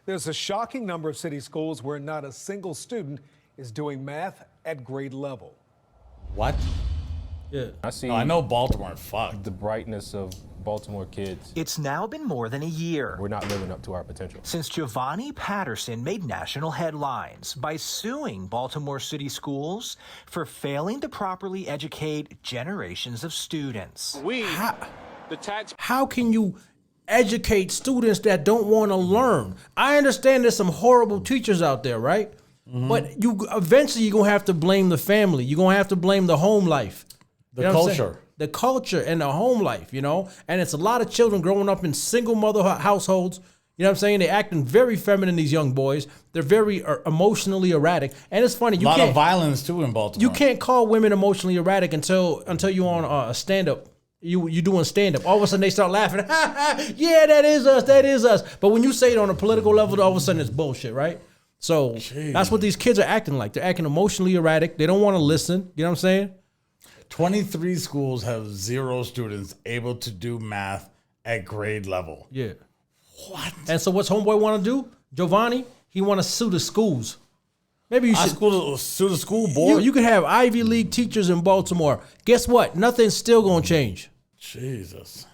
There's a shocking number of city schools where not a single student is doing math at grade level. What? Yeah. I know Baltimore fucked. The brightness of Baltimore kids. It's now been more than a year We're not living up to our potential. since Giovanni Patterson made national headlines by suing Baltimore City schools for failing to properly educate generations of students. How can you educate students that don't want to learn? I understand there's some horrible teachers out there, right? But you eventually you're gonna have to blame the family. You're gonna have to blame the home life. The You know what I'm saying? culture. The culture and the home life, you know? And it's a lot of children growing up in single mother households. You know what I'm saying? They're acting very feminine, these young boys. They're very emotionally erratic. And it's funny, A lot of violence too in Baltimore. you can't call women emotionally erratic until you're on a stand-up. You doing stand-up. All of a sudden they start laughing. Yeah, that is us. That is us. But when you say it on a political level, all of a sudden it's bullshit, right? So that's what these kids are acting like. They're acting emotionally erratic. They don't want to listen. You know what I'm saying? 23 schools have 0 students able to do math at grade level. Yeah. What? And so what's homeboy want to do? Giovanni, he want to sue the schools. Maybe you should Sue the school board. You could have Ivy League teachers in Baltimore. Guess what? Nothing's still going to change. Jesus.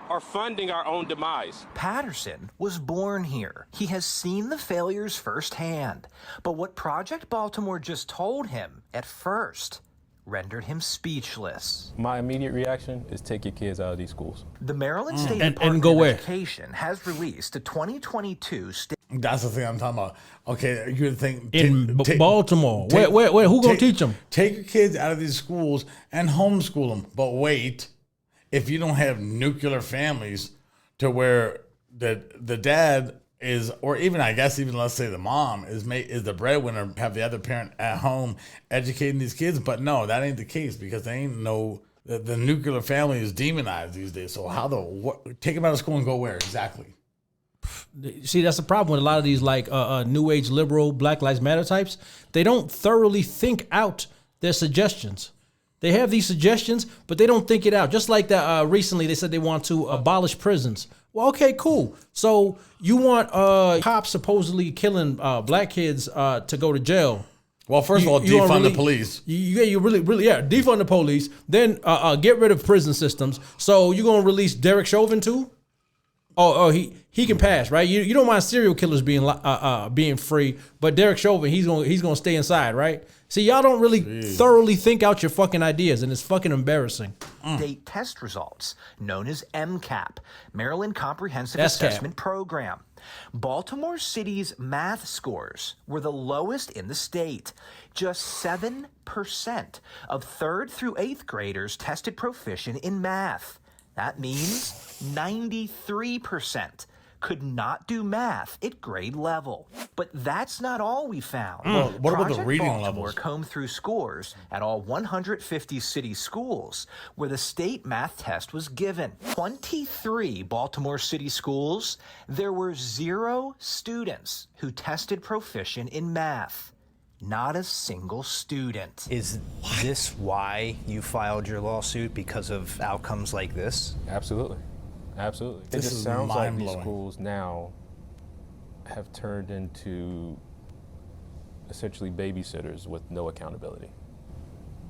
Are funding our own demise. Patterson was born here. He has seen the failures firsthand. But what Project Baltimore just told him at first rendered him speechless. My immediate reaction is take your kids out of these schools. The Maryland State And Department go of where? Education has released a 2022 state. That's the thing I'm talking about. Okay, you would think In Baltimore. Where? Who going to teach them? Take your kids out of these schools and homeschool them. But wait, if you don't have nuclear families to where the dad is, or even I guess even let's say the mom is the breadwinner, have the other parent at home educating these kids. But no, that ain't the case because they ain't the nuclear family is demonized these days. So how take them out of school and go where exactly? See, that's the problem with a lot of these like new age liberal Black Lives Matter types. They don't thoroughly think out their suggestions. They have these suggestions, but they don't think it out. Just like that recently they said they want to abolish prisons. Well, okay, cool. So you want cops supposedly killing black kids to go to jail. Well, first of all, defund the police. You really, defund the police. Then get rid of prison systems. So you're going to release Derek Chauvin too? Oh, he can pass, right? You don't mind serial killers being free, but Derek Chauvin, he's gonna stay inside, right? See, y'all don't really thoroughly think out your fucking ideas, and it's fucking embarrassing. State test results, known as MCAP, Maryland Comprehensive SCAP. Assessment Program. Baltimore City's math scores were the lowest in the state. Just 7% of 3rd through 8th graders tested proficient in math. That means 93% could not do math at grade level. But that's not all we found. Well, what about the Project reading Baltimore levels? combed through scores at all 150 city schools where the state math test was given. 23 Baltimore City schools, there were 0 students who tested proficient in math. Not a single student. Is this why you filed your lawsuit, because of outcomes like this? Absolutely. Absolutely. This It just is sounds like these mind-blowing. schools now have turned into essentially babysitters with no accountability.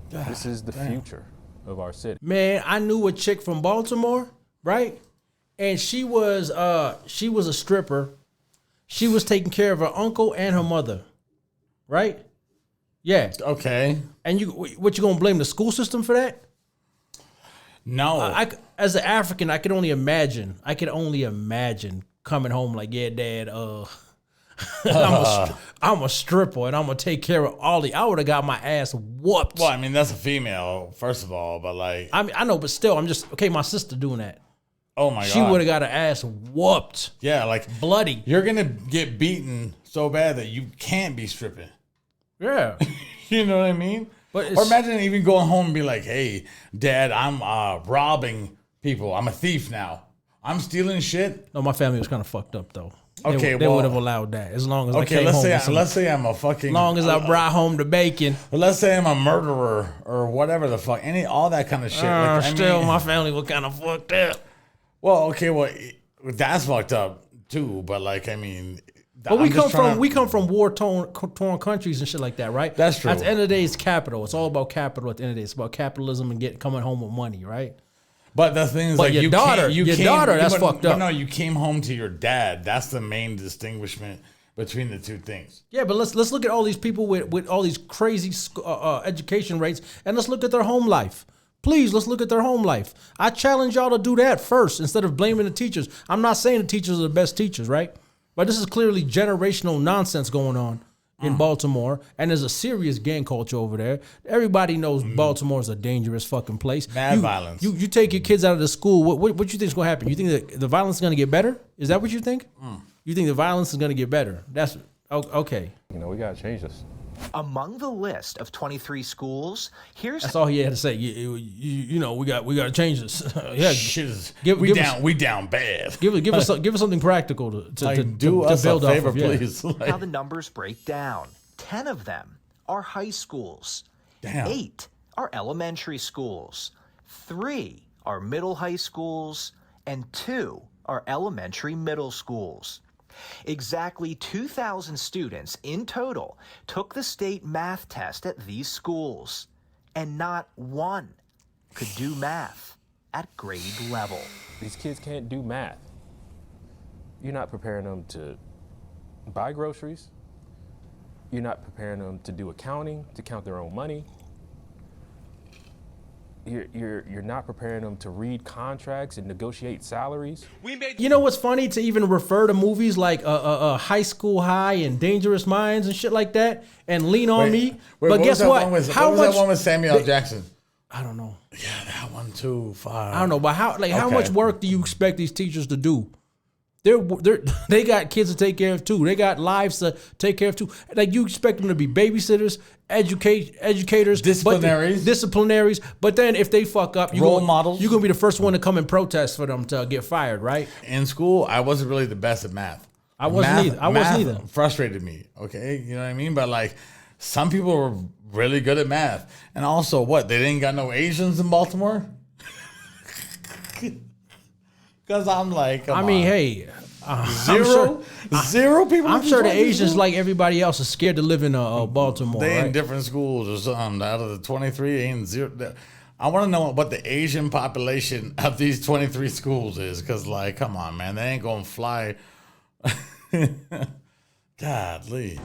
This is the future of our city. Man, I knew a chick from Baltimore, right? And she was a stripper. She was taking care of her uncle and her mother, right? Yeah. Okay. And what you gonna blame the school system for that? No. As an African, I could only imagine. Coming home like, yeah, Dad, I'm a stripper and I'm gonna take care of all I would have got my ass whooped. Well, I mean, that's a female, first of all, but like, I know, but still, I'm just okay. My sister doing that. oh my God. She would have got her ass whooped, Yeah, like, bloody. you're going to get beaten so bad that you can't be stripping. Yeah. You know what I mean? But Or it's- imagine even going home and be like, hey, Dad, I'm robbing people. I'm a thief now. I'm stealing shit. No, my family was kind of fucked up though. Okay, they well- would have allowed that as long as I Okay, came home. let's say I'm a fucking. as long as I brought home the bacon. Let's say I'm a murderer or whatever the fuck, all that kind of shit. Like, I Still, mean- my family was kind of fucked up. Well, okay, well, that's fucked up too. But like, I mean, But we come from war torn countries and shit like that, right? That's true. At the end of the day, it's capital. It's all about capital. At the end of the day, it's about capitalism and coming home with money, right? But the thing is, But like, your daughter, that's fucked up. No, you came home to your dad. That's the main distinguishment between the two things. Yeah, but let's look at all these people with all these crazy education rates, and let's look at their home life. Please, let's look at their home life. I challenge y'all to do that first instead of blaming the teachers. I'm not saying the teachers are the best teachers, right? But this is clearly generational nonsense going on in Baltimore, and there's a serious gang culture over there. Everybody knows Baltimore is a dangerous fucking place. Mad violence. You take your kids out of the school. What you think is going to happen? You think that the violence is going to get better? Is that what you think? You think the violence is going to get better? That's okay. You know, we got to change this. Among the list of 23 schools, here's That's all he had to say. You know, we got to change this. Yeah, Shit is, Give we down bad. give us something practical to do us build a favor, off of. Yeah. please. Like, how the numbers break down. 10 of them are high schools. Damn. 8 are elementary schools. 3 are middle high schools. And 2 are elementary middle schools. Exactly 2,000 students in total took the state math test at these schools, and not one could do math at grade level. These kids can't do math. You're not preparing them to buy groceries. You're not preparing them to do accounting, to count their own money. You're not preparing them to read contracts and negotiate salaries. You know what's funny? To even refer to movies like High School High and Dangerous Minds and shit like that, and Lean on Me. But guess what? How was that one with Samuel L. Jackson? I don't know. Yeah, that one too. Far. I don't know, but how Okay. much work do you expect these teachers to do? They got kids to take care of too. They got lives to take care of too. Like, you expect them to be babysitters, educators, disciplinaries. But then if they fuck up, Models. you're gonna be the first one to come and protest for them to get fired, right? In school, I wasn't really the best at math. I wasn't either. Frustrated me. Okay, you know what I mean. But like, some people were really good at math, and also what? They didn't got no Asians in Baltimore. Because I'm like, come on. Hey, zero people. I'm sure the in Asians, school? like everybody else, are scared to live in Baltimore. They right? in different schools or something. Out of the 23, ain't zero. I want to know what the Asian population of these 23 schools is, because like, come on, man, they ain't gonna fly. Godly.